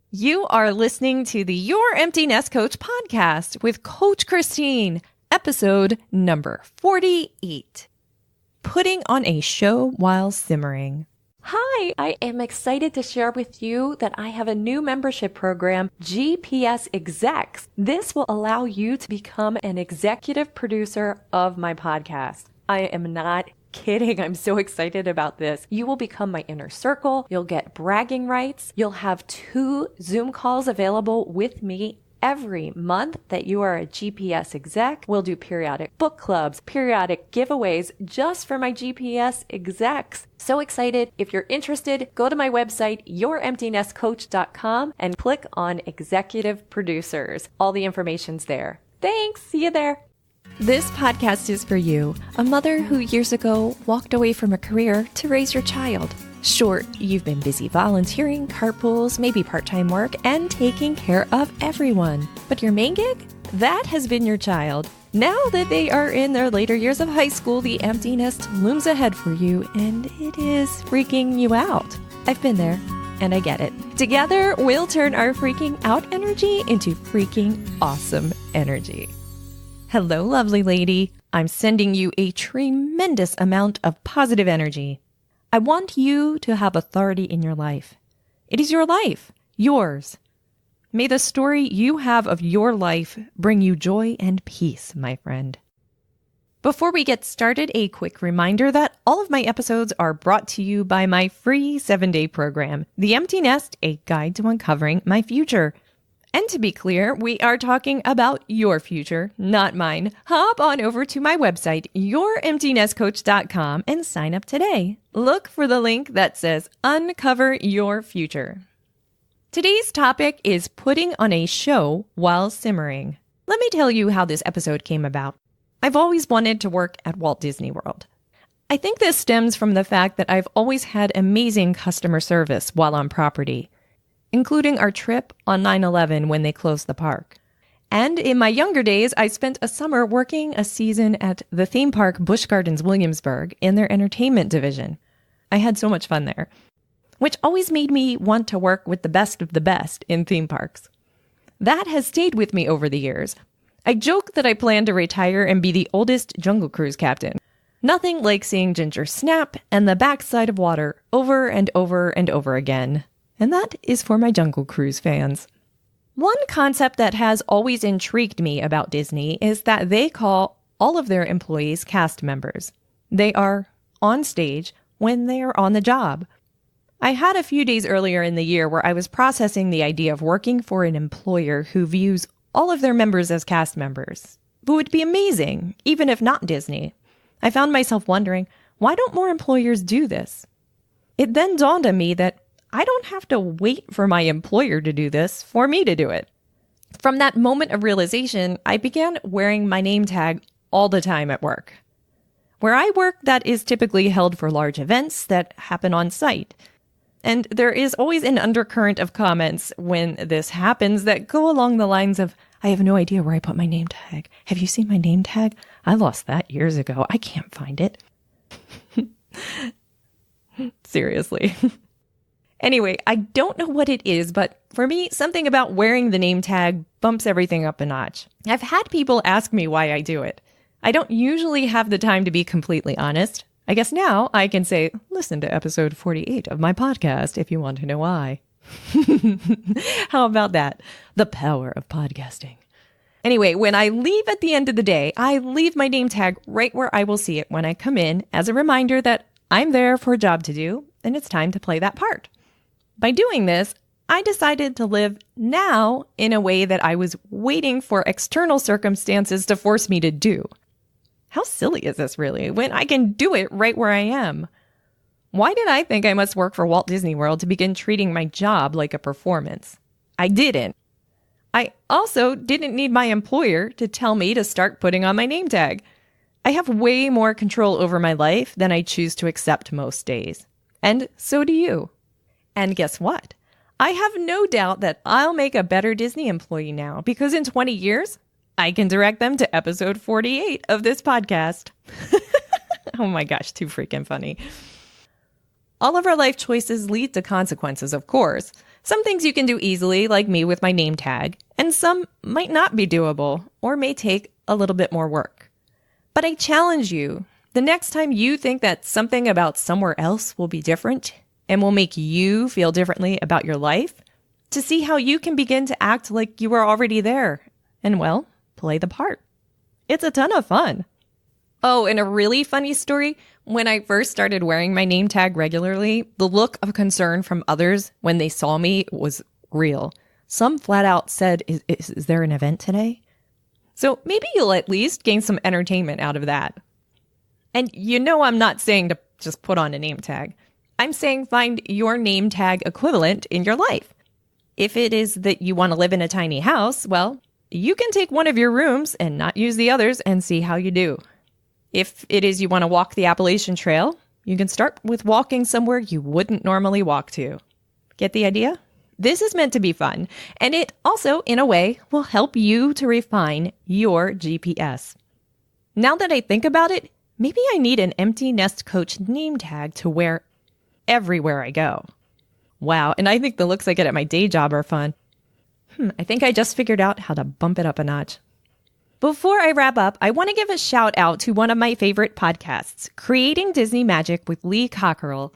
You are listening to the Your Empty Nest Coach podcast with Coach Christine, episode number 48, Putting on a Show While Simmering. Hi, I am excited to share with you that I have a new membership program, GPS Execs. This will allow you to become an executive producer of my podcast. I am not kidding. I'm so excited about this. You will become my inner circle. You'll get bragging rights. You'll have 2 Zoom calls available with me every month that you are a GPS exec. We'll do periodic book clubs, periodic giveaways just for my GPS execs. So excited. If you're interested, go to my website, youremptynestcoach.com, and click on Executive Producers. All the information's there. Thanks. See you there. This podcast is for you, a mother who years ago walked away from a career to raise your child. Sure, you've been busy volunteering, carpools, maybe part-time work, and taking care of everyone. But your main gig? That has been your child. Now that they are in their later years of high school, the empty nest looms ahead for you, and it is freaking you out. I've been there, and I get it. Together, we'll turn our freaking out energy into freaking awesome energy. Hello, lovely lady. I'm sending you a tremendous amount of positive energy. I want you to have authority in your life. It is your life, yours. May the story you have of your life bring you joy and peace, my friend. Before we get started, a quick reminder that all of my episodes are brought to you by my free 7-day program, The Empty Nest, a guide to uncovering my future. And to be clear, we are talking about your future, not mine. Hop on over to my website, youremptynestcoach.com, and sign up today. Look for the link that says Uncover Your Future. Today's topic is putting on a show while simmering. Let me tell you how this episode came about. I've always wanted to work at Walt Disney World. I think this stems from the fact that I've always had amazing customer service while on property, including our trip on 9/11 when they closed the park. And in my younger days, I spent a summer working a season at the theme park Busch Gardens Williamsburg in their entertainment division. I had so much fun there, which always made me want to work with the best of the best in theme parks. That has stayed with me over the years. I joke that I plan to retire and be the oldest Jungle Cruise captain. Nothing like seeing Ginger snap and the backside of water over and over and over again. And that is for my Jungle Cruise fans. One concept that has always intrigued me about Disney is that they call all of their employees cast members. They are on stage when they are on the job. I had a few days earlier in the year where I was processing the idea of working for an employer who views all of their members as cast members. It would be amazing, even if not Disney. I found myself wondering, why don't more employers do this? It then dawned on me that I don't have to wait for my employer to do this for me to do it. From that moment of realization, I began wearing my name tag all the time at work. Where I work, that is typically held for large events that happen on site. And there is always an undercurrent of comments when this happens that go along the lines of, I have no idea where I put my name tag. Have you seen my name tag? I lost that years ago. I can't find it. Seriously. Anyway, I don't know what it is, but for me, something about wearing the name tag bumps everything up a notch. I've had people ask me why I do it. I don't usually have the time to be completely honest. I guess now I can say, listen to episode 48 of my podcast if you want to know why. How about that? The power of podcasting. Anyway, when I leave at the end of the day, I leave my name tag right where I will see it when I come in as a reminder that I'm there for a job to do and it's time to play that part. By doing this, I decided to live now in a way that I was waiting for external circumstances to force me to do. How silly is this really, when I can do it right where I am? Why did I think I must work for Walt Disney World to begin treating my job like a performance? I didn't. I also didn't need my employer to tell me to start putting on my name tag. I have way more control over my life than I choose to accept most days. And so do you. And guess what? I have no doubt that I'll make a better Disney employee now because in 20 years, I can direct them to episode 48 of this podcast. Oh my gosh, too freaking funny. All of our life choices lead to consequences, of course. Some things you can do easily, like me with my name tag, and some might not be doable or may take a little bit more work. But I challenge you, the next time you think that something about somewhere else will be different and will make you feel differently about your life, to see how you can begin to act like you were already there and, well, play the part. It's a ton of fun. Oh, and a really funny story. When I first started wearing my name tag regularly, the look of concern from others when they saw me was real. Some flat out said, is there an event today? So maybe you'll at least gain some entertainment out of that. And you know I'm not saying to just put on a name tag. I'm saying find your name tag equivalent in your life. If it is that you want to live in a tiny house, well, you can take one of your rooms and not use the others and see how you do. If it is you want to walk the Appalachian Trail, you can start with walking somewhere you wouldn't normally walk to. Get the idea? This is meant to be fun, and it also, in a way, will help you to refine your GPS. Now that I think about it, maybe I need an empty nest coach name tag to wear everywhere I go. Wow, and I think the looks I get at my day job are fun. I think I just figured out how to bump it up a notch. Before I wrap up, I want to give a shout out to one of my favorite podcasts, Creating Disney Magic with Lee Cockerell.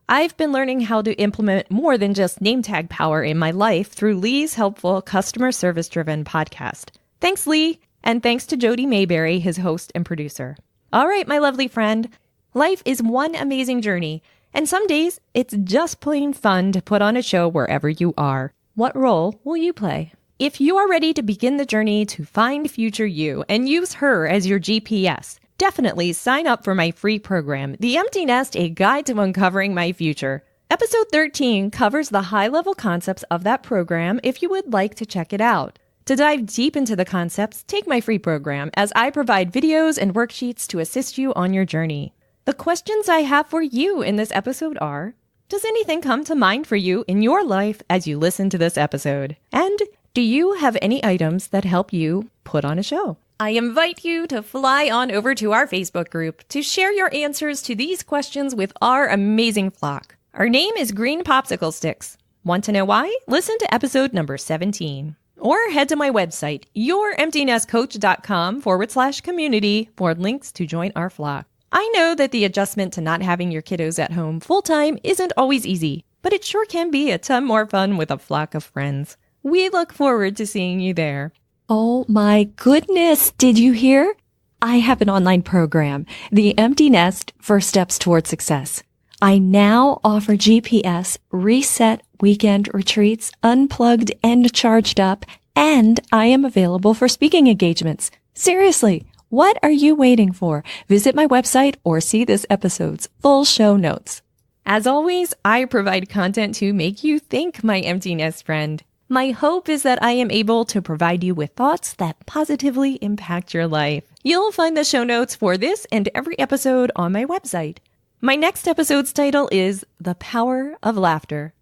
I've been learning how to implement more than just name tag power in my life through Lee's helpful customer service-driven podcast. Thanks, Lee, and thanks to Jody Mayberry, his host and producer. All right, my lovely friend, life is one amazing journey, and some days it's just plain fun to put on a show wherever you are. What role will you play? If you are ready to begin the journey to find future you and use her as your GPS, definitely sign up for my free program, The Empty Nest, A Guide to Uncovering My Future. Episode 13 covers the high-level concepts of that program if you would like to check it out. To dive deep into the concepts, take my free program as I provide videos and worksheets to assist you on your journey. The questions I have for you in this episode are, does anything come to mind for you in your life as you listen to this episode? And do you have any items that help you put on a show? I invite you to fly on over to our Facebook group to share your answers to these questions with our amazing flock. Our name is Green Popsicle Sticks. Want to know why? Listen to episode number 17. Or head to my website, youremptynestcoach.com/community for links to join our flock. I know that the adjustment to not having your kiddos at home full-time isn't always easy, but it sure can be a ton more fun with a flock of friends. We look forward to seeing you there. Oh my goodness, did you hear? I have an online program, The Empty Nest, First Steps Toward Success. I now offer GPS, reset weekend retreats, unplugged and charged up, and I am available for speaking engagements. Seriously. What are you waiting for? Visit my website or see this episode's full show notes. As always, I provide content to make you think, my empty nest friend. My hope is that I am able to provide you with thoughts that positively impact your life. You'll find the show notes for this and every episode on my website. My next episode's title is The Power of Laughter.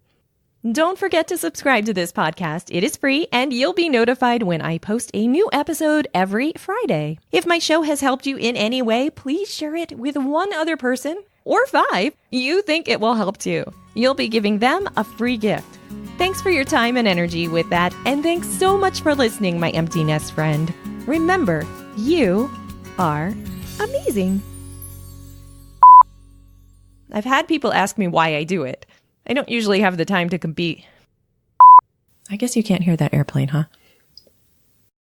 Don't forget to subscribe to this podcast. It is free, and you'll be notified when I post a new episode every Friday. If my show has helped you in any way, please share it with one other person, or 5, you think it will help too. You'll be giving them a free gift. Thanks for your time and energy with that, and thanks so much for listening, my empty nest friend. Remember, you are amazing. I've had people ask me why I do it. I don't usually have the time to compete. I guess you can't hear that airplane, huh?